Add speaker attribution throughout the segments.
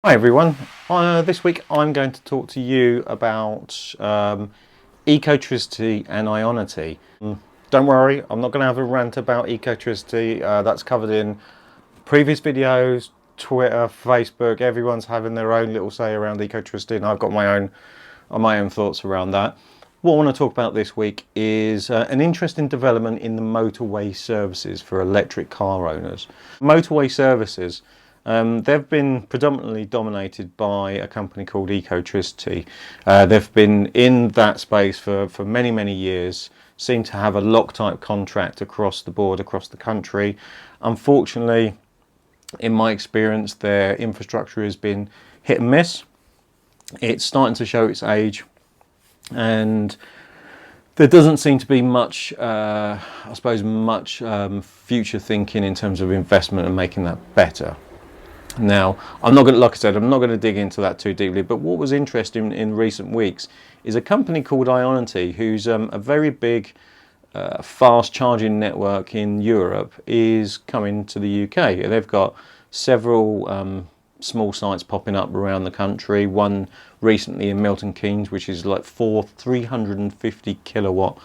Speaker 1: Hi everyone, this week I'm going to talk to you about Ecotricity and Ionity. Don't worry, I'm not going to have a rant about Ecotricity. That's covered in previous videos, Twitter, Facebook. Everyone's having their own little say around Ecotricity, and I've got my own thoughts around that. What I want to talk about this week is an interesting development in the motorway services for electric car owners. Motorway services, they've been predominantly dominated by a company called Ecotricity. They've been in that space for many years, seem to have a Loctite contract across the board, across the country. Unfortunately, in my experience, their infrastructure has been hit and miss. It's starting to show its age, and there doesn't seem to be much, future thinking in terms of investment and making that better. Now, I'm not going to, like I said, I'm not going to dig into that too deeply, but what was interesting in recent weeks is a company called Ionity, who's a very big fast charging network in Europe, is coming to the UK. They've got several small sites popping up around the country. One recently in Milton Keynes, which is like 350 kilowatt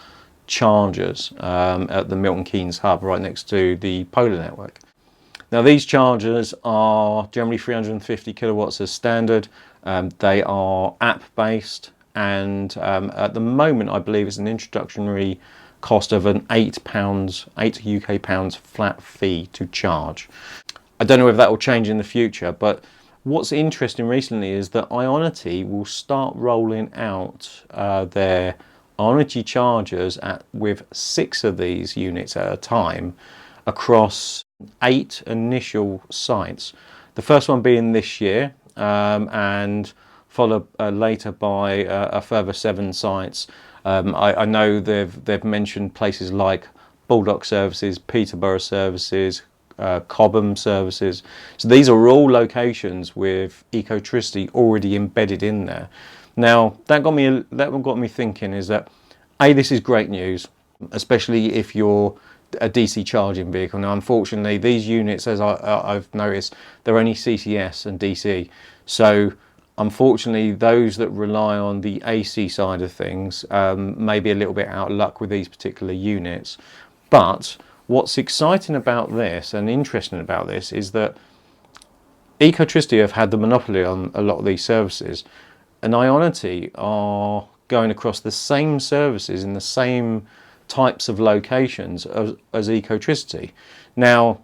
Speaker 1: chargers at the Milton Keynes hub right next to the Polar network. Now these chargers are generally 350 kilowatts as standard. They are app based, and at the moment I believe it's an introductory cost of an £8 UK flat fee to charge. I don't know if that will change in the future, but what's interesting recently is that Ionity will start rolling out their Ionity chargers with 6 of these units at a time across 8 initial sites. The first one being this year, and followed later by a further 7 sites. I know they've mentioned places like Baldock Services, Peterborough Services, Cobham Services. So these are all locations with Ecotricity already embedded in there. Now that got me thinking, is that this is great news, especially if you're a DC charging vehicle. Now unfortunately these units, as I've noticed, they're only CCS and DC, so unfortunately those that rely on the AC side of things may be a little bit out of luck with these particular units. But what's exciting about this and interesting about this is that Ecotricity have had the monopoly on a lot of these services, and Ionity are going across the same services in the same types of locations as Ecotricity. Now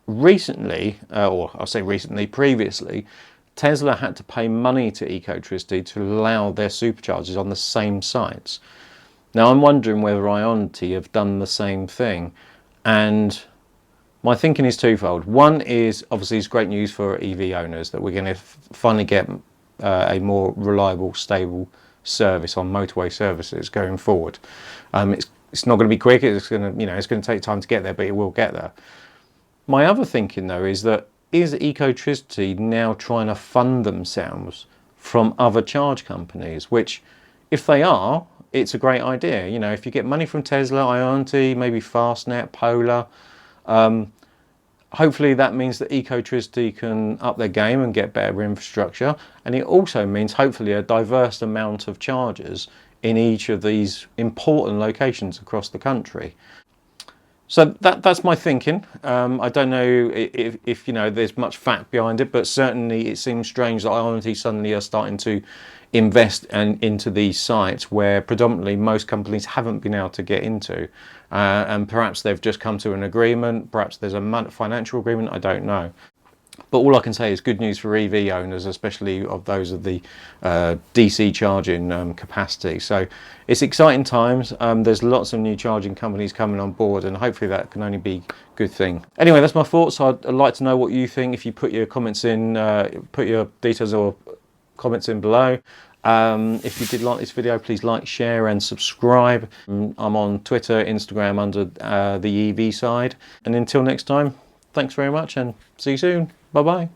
Speaker 1: recently, or I'll say recently, previously Tesla had to pay money to Ecotricity to allow their superchargers on the same sites. Now I'm wondering whether Ionity have done the same thing, and my thinking is twofold. One is obviously it's great news for EV owners that we're going to finally get a more reliable, stable service on motorway services going forward. It's not going to be quick. It's going to take time to get there, but it will get there. My other thinking though is Ecotricity now trying to fund themselves from other charge companies? Which, if they are, it's a great idea. You know, if you get money from Tesla, Ionity, maybe Fastnet, Polar, hopefully that means that Ecotricity can up their game and get better infrastructure, and it also means hopefully a diverse amount of chargers in each of these important locations across the country. So that's my thinking. I don't know if there's much fact behind it, but certainly it seems strange that Ionity suddenly are starting to invest into these sites where predominantly most companies haven't been able to get into, and perhaps they've just come to an agreement, perhaps there's a financial agreement, I don't know. But all I can say is good news for EV owners, especially of those of the DC charging capacity. So it's exciting times. There's lots of new charging companies coming on board, and hopefully that can only be a good thing. Anyway, that's my thoughts. I'd like to know what you think. If you put your comments in, put your details or comments in below. If you did like this video, please like, share and subscribe. I'm on Twitter, Instagram under the EV side. And until next time, thanks very much and see you soon. Bye bye.